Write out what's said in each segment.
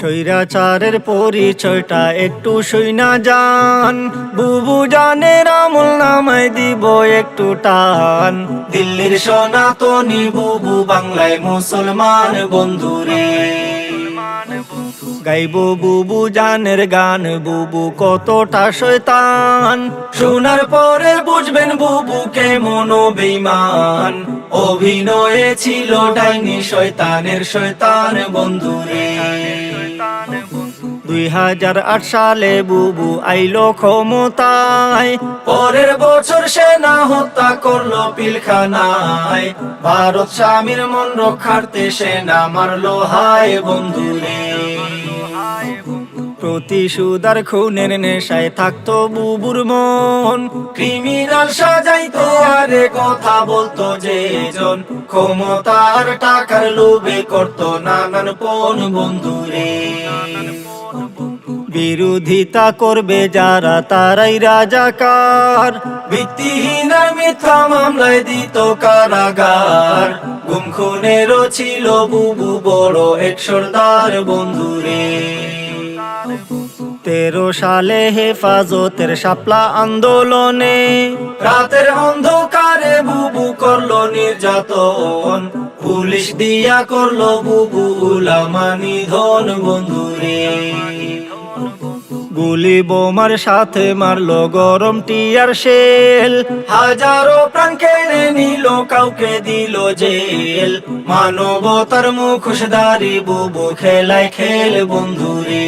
স্বৈরাচারের পরিচয়টা একটু শুইনা যান, বুবু জানের আমল নামায় দিব একটু টান। দিল্লির সনাতনী বুবু, বাংলায় মুসলমান বন্ধুরে। গাইব বুবু জানের গান, বুবু কতটা শয়তান। শোনার পরে বুঝবেন বুবু কেমন বেঈমান। অভিনয়ে ছিল ডাইনি শয়তানের শয়তান বন্ধুরে। 2008 সালে বুবু আইলো ক্ষমতায়, পরের বছর সেনা হত্যা করলো পিলখানায়। ভারত স্বামীর মন রক্ষার্থে সেনা মারলো হায় বন্ধুরে। প্রতিশোধার খুনের নেশায় থাকতো বুবুর মন, ক্রিমিনাল সাজাইতো আরে কথা বলতো যেজন। ক্ষমতার টাকার লোভে করতো নানান পণ বন্ধুরে। বিরোধিতা করবে যারা তারাই রাজাকার, ভিত্তিহীন আর মিথ্যা মামলায় দিত কারাগার। গুম খুনেরও ছিল বুবু বড় এক সর্দার বন্ধুরে। 13 সালে হেফাজতের শাপলা আন্দোলনে, রাতের অন্ধকারে বুবু করলো নির্যাতন। পুলিশ দিয়া করলো বুবু উলামা নিধন বন্ধুরে। গুলি বোমার সাথে মারলো গরম টিয়ার শেল, হাজারো প্রাণ কেড়ে নিল, কাউকে দিল জেল। মানবতার মুখোশধারী বুবু খেলায় খেল বন্ধুরে।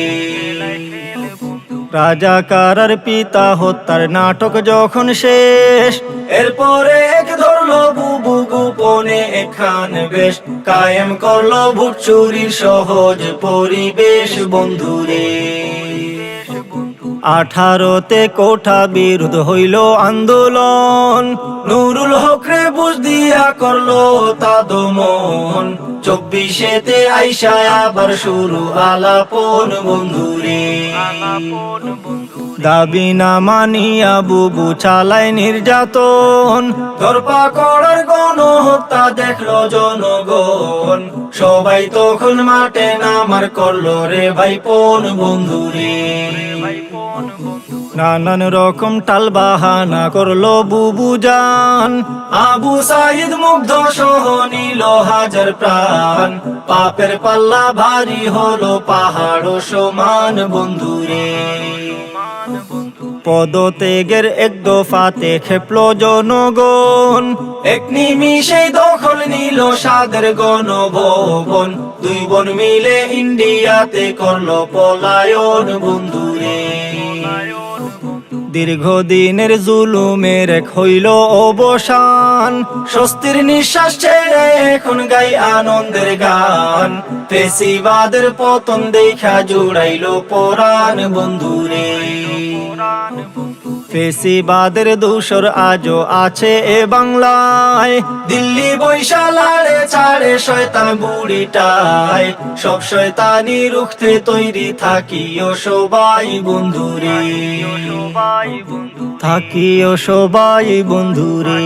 রাজাকার আর পিতা হত্যার নাটক যখন শেষ, এরপরে এক ধরলো বুবু গোপনে একখান বেশ। কায়েম করলো ভোট চুরির সহজ পরিবেশ বন্ধুরে। 18তে কোঠা বিরোধ হইল আন্দোলন, নুরুল হক রে বুঝ দিয়া করলো তা দমন। 24তে আইসা আবার শুরু আলাপন বন্ধুরে। দাবি না মানিয়া বুবু চালায় নির্যাতন, ধরপাকড়ার গণহত্যা দেখলো জনগণ। সবাই তখন মাঠে নামার করলো রে ভাইপন বন্ধুরে। নানান রকম টাল বাহানা করলো বুবু জান, আবু সাইদ মুগ্ধ সহ নিল হাজার প্রাণ। পাপের পাল্লা ভারী হলো পাহাড় সমান বন্ধুরে। পদত্যাগের এক দফাতে খেপলো জনগণ, এক নিমিষে দখল নিল সাদের গণভবন। 2 বোন মিলে ইন্ডিয়াতে করলো পলায়ন বন্ধুরে। দীর্ঘদিনের জুলুমের এক হইল অবসান, স্বস্তির নিঃশ্বাস ছেড়ে এখন গাই আনন্দের গান। ফেসিবাদের পতন দেখা জুড়াইল পরাণ বন্ধুরে। ফেসিবাদের দূষর আজও আছে এ বাংলায়, দিল্লি বৈশা লাড়ে ছাড়ে শয়তান বুড়িটায়। সব শয়তানি রুখতে তৈরি থাকিও সবাই বন্ধুরে। থাকিও সবাই বন্ধুরে।